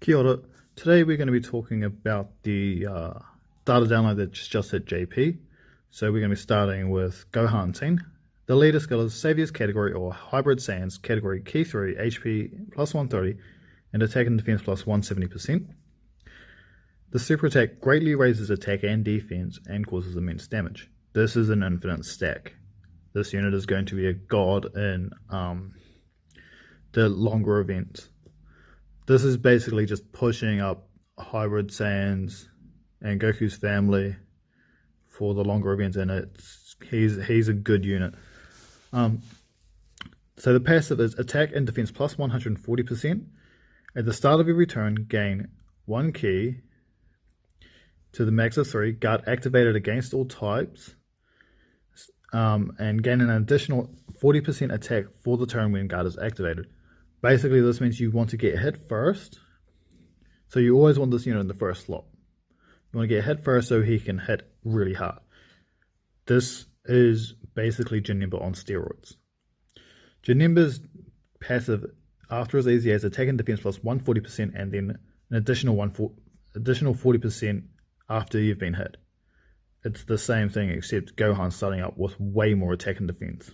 Kia ora. Today we're going to be talking about the data download that's just hit JP. So we're going to be starting with Gohan Team. The leader skill is Savior's category or Hybrid Sands category Key 3, HP plus 130 and attack and defense plus 170%. The super attack greatly raises attack and defense and causes immense damage. This is an infinite stack. This unit is going to be a god in the longer events. This is basically just pushing up Hybrid Sands and Goku's family for the longer events, and he's a good unit. So the passive is attack and defense plus 140%. At the start of every turn, gain 1 key to the max of 3, guard activated against all types, and gain an additional 40% attack for the turn when guard is activated. Basically, this means you want to get hit first. So you always want this unit in the first slot. You want to get hit first so he can hit really hard. This is basically Janemba on steroids. Janemba's passive after as easy as attack and defense plus 140% and then an additional 40% after you've been hit. It's the same thing except Gohan starting up with way more attack and defense.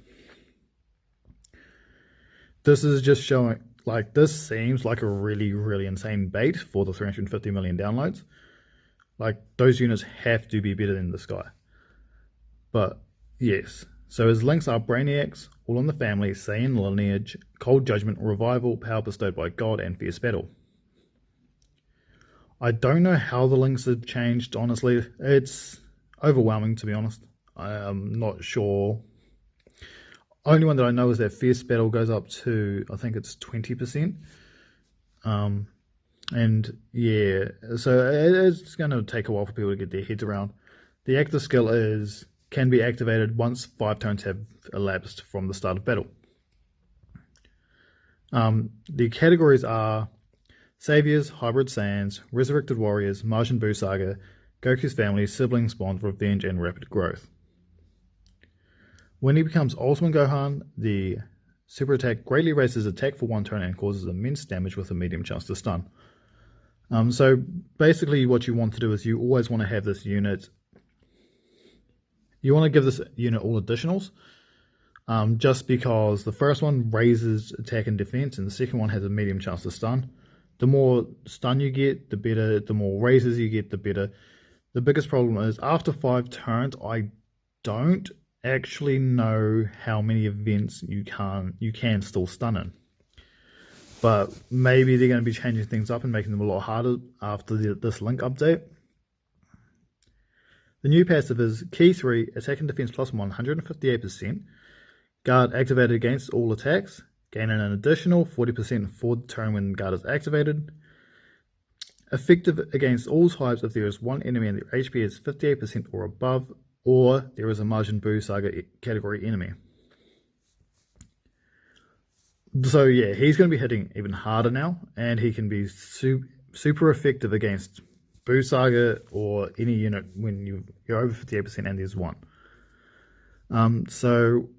This is just showing, like, this seems like a really, really insane bait for the 350 million downloads. Like, those units have to be better than this guy. But, yes. So his links are Brainiacs, All in the Family, Saiyan Lineage, Cold Judgment, Revival, Power Bestowed by God, and Fierce Battle. I don't know how the links have changed, honestly. It's overwhelming, to be honest. I am not sure. Only one that I know is that Fierce Battle goes up to, I think it's 20%. And yeah, so it's going to take a while for people to get their heads around. The active skill can be activated once 5 turns have elapsed from the start of battle. The categories are Saviors, Hybrid Saiyans, Resurrected Warriors, Majin Buu Saga, Goku's Family, Siblings Bond, Revenge, and Rapid Growth. When he becomes Ultimate Gohan, the super attack greatly raises attack for 1 turn and causes immense damage with a medium chance to stun. So basically what you want to do is you always want to have this unit, you want to give this unit all additionals, just because the first one raises attack and defense and the second one has a medium chance to stun. The more stun you get, the better. The more raises you get, the better. The biggest problem is after 5 turns, I don't actually know how many events you can still stun in. But maybe they're going to be changing things up and making them a lot harder after this link update. The new passive is Key 3, attack and defense plus 158%. Guard activated against all attacks. Gain an additional 40% for the turn when guard is activated. Effective against all types if there is one enemy and their HP is 58% or above, or there is a Majin Buu Saga category enemy. So yeah, he's going to be hitting even harder now, and he can be super effective against Buu Saga or any unit when you're over 58% and there's one. So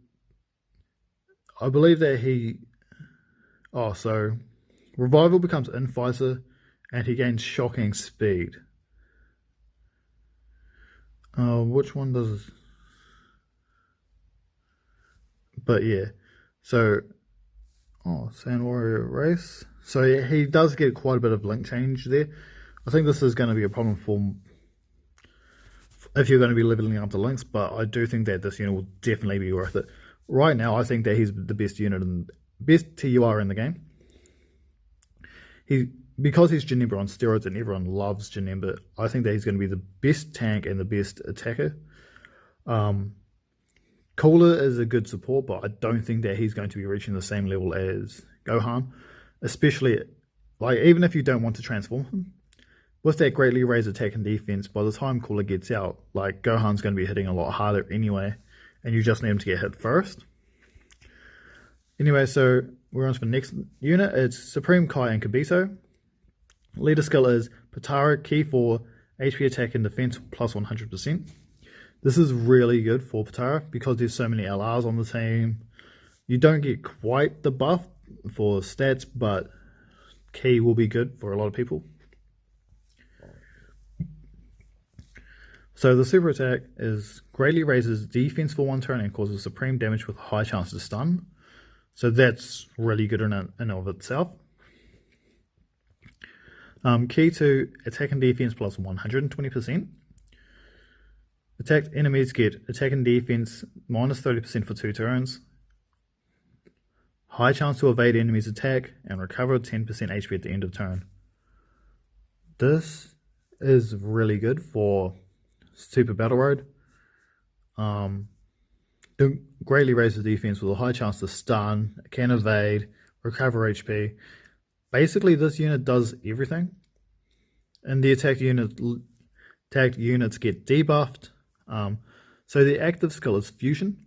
I believe that so Revival becomes Infighter and he gains shocking speed. Which one does? But yeah, so Sand Warrior Race. So yeah, he does get quite a bit of link change there. I think this is going to be a problem for if you're going to be leveling up the links, but I do think that this unit will definitely be worth it. Right now, I think that he's the best unit and best TUR in the game. Because he's Janemba on steroids and everyone loves Janemba, I think that he's going to be the best tank and the best attacker. Cooler is a good support, but I don't think that he's going to be reaching the same level as Gohan. Especially, like, even if you don't want to transform him, with that greatly raised attack and defense, by the time Cooler gets out, like, Gohan's going to be hitting a lot harder anyway, and you just need him to get hit first. Anyway, so we're on to the next unit. It's Supreme Kai and Kabuto. Leader skill is Patara, Key 4, HP attack and defense plus 100%. This is really good for Patara because there's so many LRs on the team. You don't get quite the buff for stats, but key will be good for a lot of people. So the super attack is greatly raises defense for 1 turn and causes supreme damage with high chance to stun. So that's really good in and of itself. Key to attack and defense plus 120%. Attacked enemies get attack and defense minus 30% for 2 turns. High chance to evade enemies' attack and recover 10% HP at the end of turn. This is really good for Super Battle Road. It greatly raises defense with a high chance to stun, can evade, recover HP. Basically, this unit does everything. And the attacked units get debuffed. So the active skill is Fusion.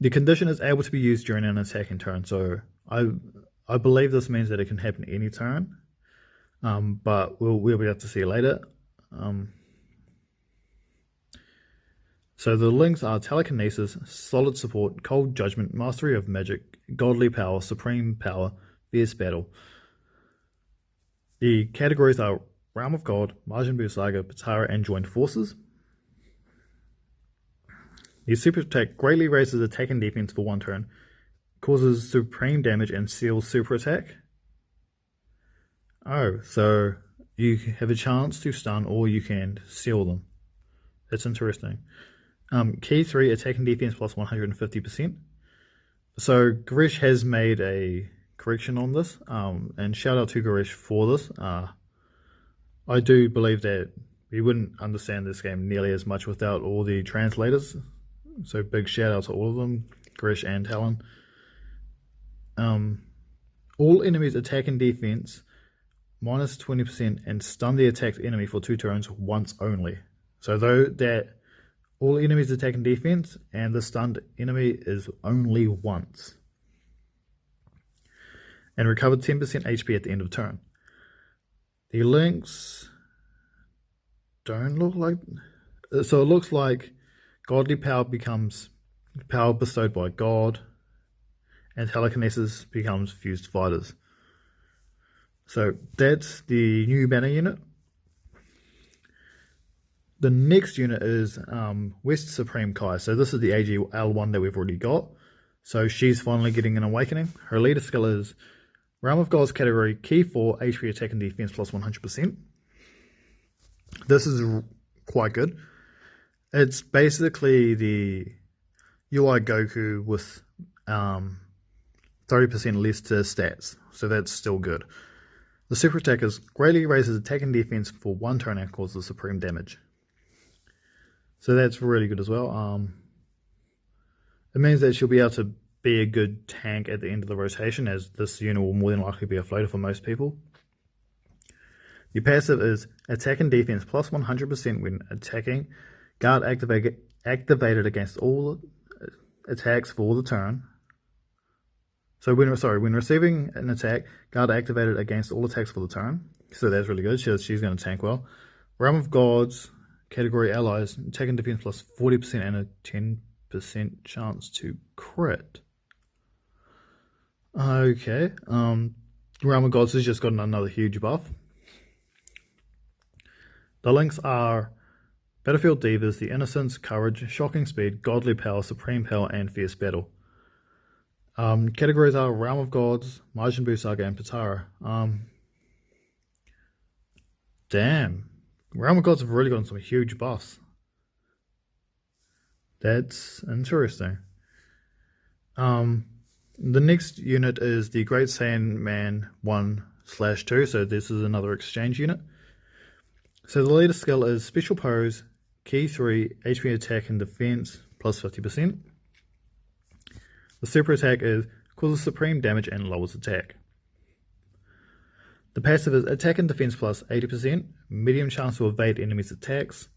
The condition is able to be used during an attacking turn. So I believe this means that it can happen any turn. But we'll be able to see it later. So the links are Telekinesis, Solid Support, Cold Judgment, Mastery of Magic, Godly Power, Supreme Power, Fierce Battle. The categories are Realm of God, Majin Buu Saga, Patara, and Joined Forces. The super attack greatly raises attack and defense for 1 turn, causes supreme damage, and seals super attack. Oh, so you have a chance to stun or you can seal them. That's interesting. Key 3, attack and defense plus 150%. So Garish has made a correction on this, and shout out to Garish for this. I do believe that we wouldn't understand this game nearly as much without all the translators. So big shout out to all of them, Garish and Helen. All enemies attack and defense minus 20% and stun the attacked enemy for 2 turns once only. So though that all enemies attack and defense and the stunned enemy is only once. And recovered 10% HP at the end of turn. The links don't look like... So it looks like Godly Power becomes power bestowed by God, and Telekinesis becomes Fused Fighters. So that's the new banner unit. The next unit is West Supreme Kai. So this is the AGL one that we've already got. So she's finally getting an awakening. Her leader skill is Realm of Gods category, Key 4, HP attack and defense plus 100%. This is quite good. It's basically the UI Goku with 30% less to stats. So that's still good. The super attack is greatly raises attack and defense for 1 turn and causes supreme damage. So that's really good as well. It means that she'll be able to be a good tank at the end of the rotation, as this unit will more than likely be a floater for most people. The passive is attack and defense plus 100% when attacking. Guard activated against all attacks for the turn. So when receiving an attack, guard activated against all attacks for the turn. So that's really good. She's going to tank well. Realm of Gods category allies, attack and defense plus 40% and a 10% chance to crit. Okay. Realm of Gods has just gotten another huge buff. The links are Battlefield Divas, The Innocence, Courage, Shocking Speed, Godly Power, Supreme Power, and Fierce Battle. Categories are Realm of Gods, Majin Buu Saga, and Patara. Damn. Realm of Gods have really gotten some huge buffs. That's interesting. The next unit is the Great Saiyan Man 1/2, so this is another exchange unit. So the leader skill is Special Pose, Key 3, HP attack and defense plus 50%. The super attack is causes supreme damage and lowers attack. The passive is attack and defense plus 80%, medium chance to evade enemies' attacks,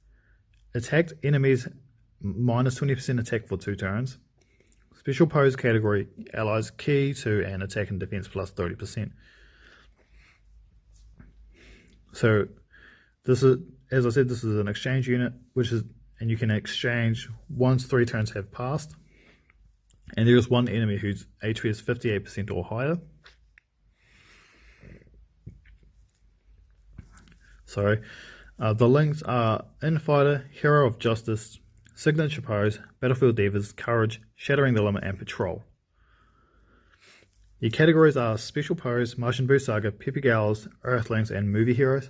attacked enemies minus 20% attack for 2 turns. Special Pose category allies Key 2 and attack and defense plus 30%. So this is, as I said, this is an exchange unit, and you can exchange once 3 turns have passed. And there is one enemy whose HP is 58% or higher. Sorry. The links are Infighter, Hero of Justice, Signature Pose, Battlefield Divas, Courage, Shattering the Limit, and Patrol. The categories are Special Pose, Majin Buu Saga, Peppy Gals, Earthlings, and Movie Heroes.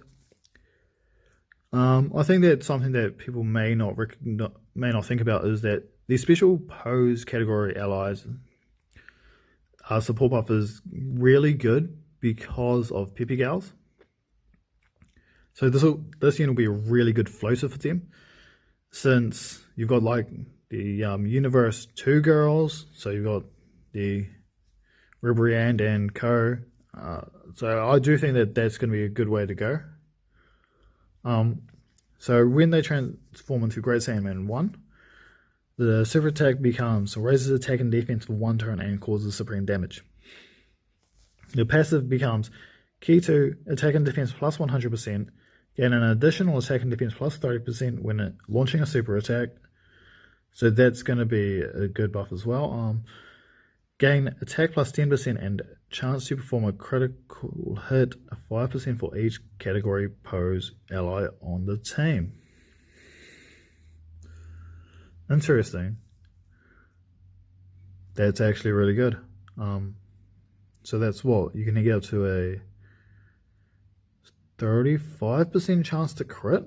I think that something that people may not think about is that the Special Pose category allies support buff is really good because of Peppy Gals. So this unit will be a really good floater for them, since you've got like the Universe 2 girls, so you've got the Ribriand and Co. So I do think that that's going to be a good way to go. So when they transform into Great Saiyaman 1, the super attack raises attack and defense for 1 turn and causes supreme damage. The passive becomes Key 2, attack and defense plus 100%, gain an additional attack and defense plus 30% when launching a super attack. So that's going to be a good buff as well. Gain attack plus 10% and chance to perform a critical hit 5% for each category pose ally on the team. Interesting. That's actually really good. So that's what you can get up to a 35% chance to crit.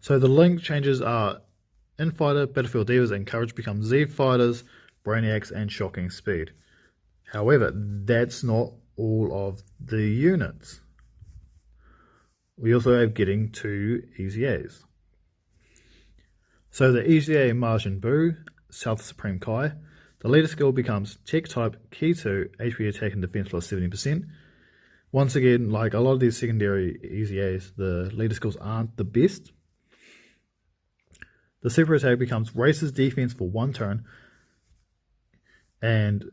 So the link changes are Infighter, Battlefield Divas, and Courage become Z Fighters, Brainiacs, and Shocking Speed. However, that's not all of the units. We also have getting 2 EZAs. So the EZA Majin Buu, South Supreme Kai, the leader skill becomes Tech Type, Key 2, HP attack and defense plus 70%. Once again, like a lot of these secondary EZAs, the leader skills aren't the best. The super attack becomes raises defense for 1 turn and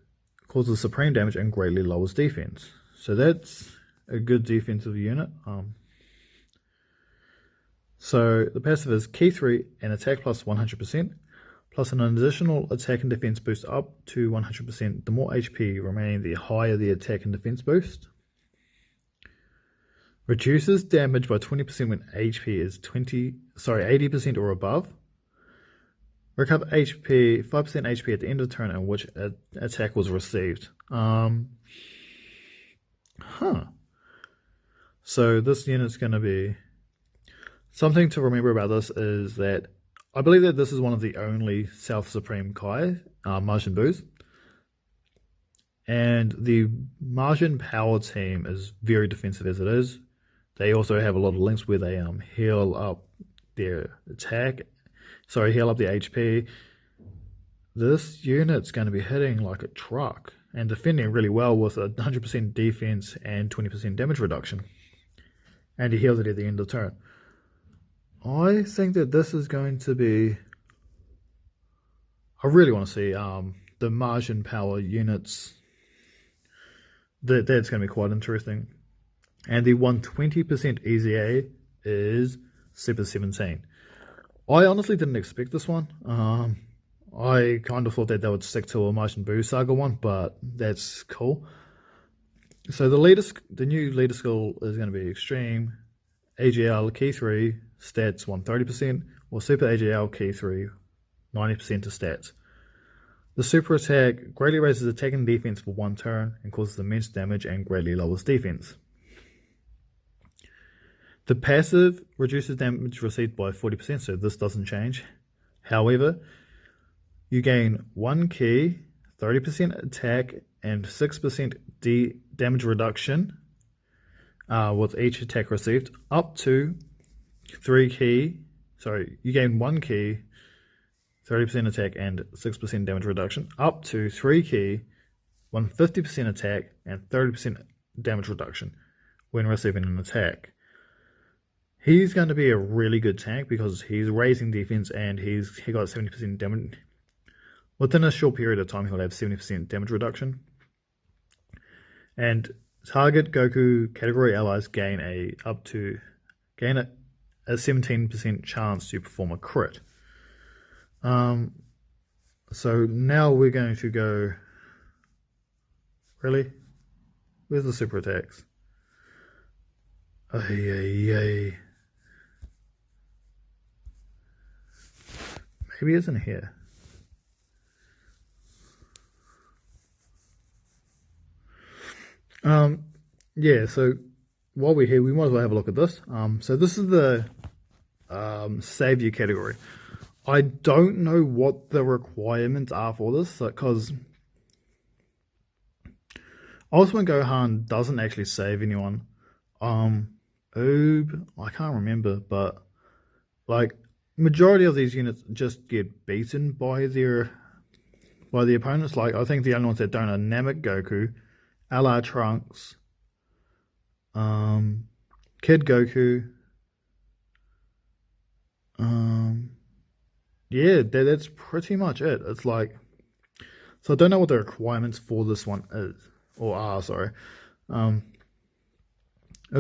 causes supreme damage and greatly lowers defense. So that's a good defensive unit. So the passive is Key 3 and attack plus 100%, plus an additional attack and defense boost up to 100%. The more HP remaining, the higher the attack and defense boost. Reduces damage by 20% when HP is 80% or above. Recover HP, 5% HP at the end of the turn in which attack was received. So this unit's going to be... Something to remember about this is that I believe that this is one of the only South Supreme Kai Majin Buus. And the Majin Power team is very defensive as it is. They also have a lot of links where they heal up their attack. Heal up the HP. This unit's going to be hitting like a truck and defending really well with a 100% defense and 20% damage reduction. And he heals it at the end of the turn. I think that this is going to be... I really want to see the Majin Power units. That's going to be quite interesting. And the 120% EZA is Super 17. I honestly didn't expect this one. I kind of thought that they would stick to a Majin Buu Saga one, but that's cool. So the new leader skill is going to be Extreme, AGL Key 3, stats 130%, or Super AGL Key 3, 90% to stats. The super attack greatly raises attack and defense for 1 turn and causes immense damage and greatly lowers defense. The passive reduces damage received by 40%, so this doesn't change. However, you gain 1 key, 30% attack, and 6% damage reduction with each attack received, up to 3 key. You gain 1 key, 30% attack, and 6% damage reduction, up to 3 key, 150% attack, and 30% damage reduction when receiving an attack. He's going to be a really good tank because he's raising defense and he got 70% damage. Within a short period of time, he'll have 70% damage reduction. And target Goku category allies gain a 17% chance to perform a crit. So now we're going to go... Really? Where's the super attacks? Maybe it's in here. Yeah, so while we're here, we might as well have a look at this. So this is the Savior category. I don't know what the requirements are for this, because Ultimate Gohan doesn't actually save anyone. Oob, I can't remember, but like majority of these units just get beaten by the opponents. Like I think the only ones that don't are Namek Goku, LR Trunks, Kid Goku. Yeah, that's pretty much it. It's like, so I don't know what the requirements for this one is, or are, sorry. It'll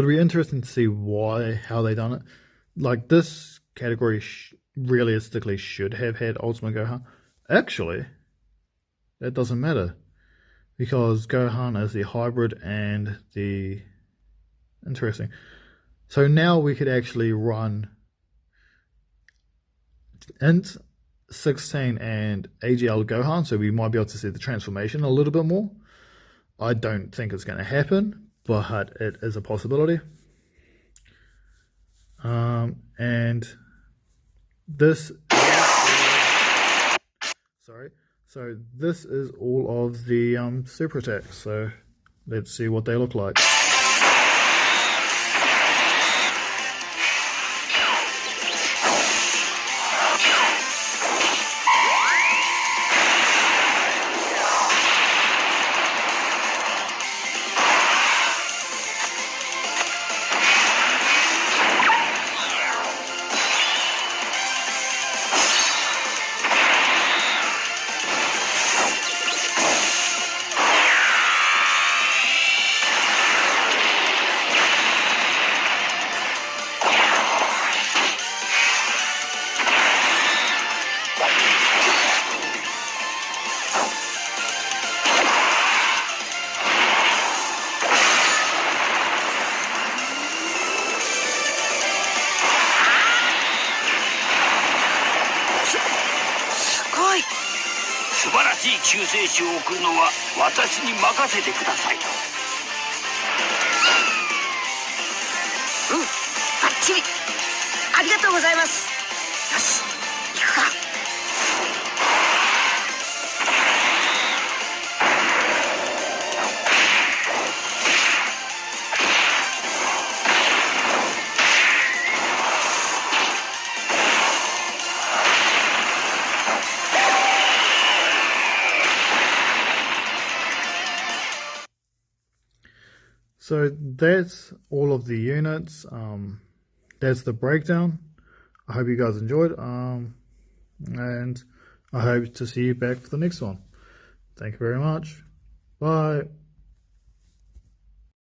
be interesting to see how they done it. Like this category realistically should have had Ultimate Gohan. Actually, that doesn't matter, because Gohan is the hybrid and the interesting. So now we could actually run Int 16 and AGL Gohan, so we might be able to see the transformation a little bit more. I don't think it's going to happen, but it is a possibility. And this, so this is all of the super attacks. So let's see what they look like.い。素晴らしい救世主を送るのは私に任せてください。うん、バッチリ。ありがとうございます。よし、行くか。So that's all of the units. That's the breakdown. I hope you guys enjoyed. And I hope to see you back for the next one. Thank you very much. Bye.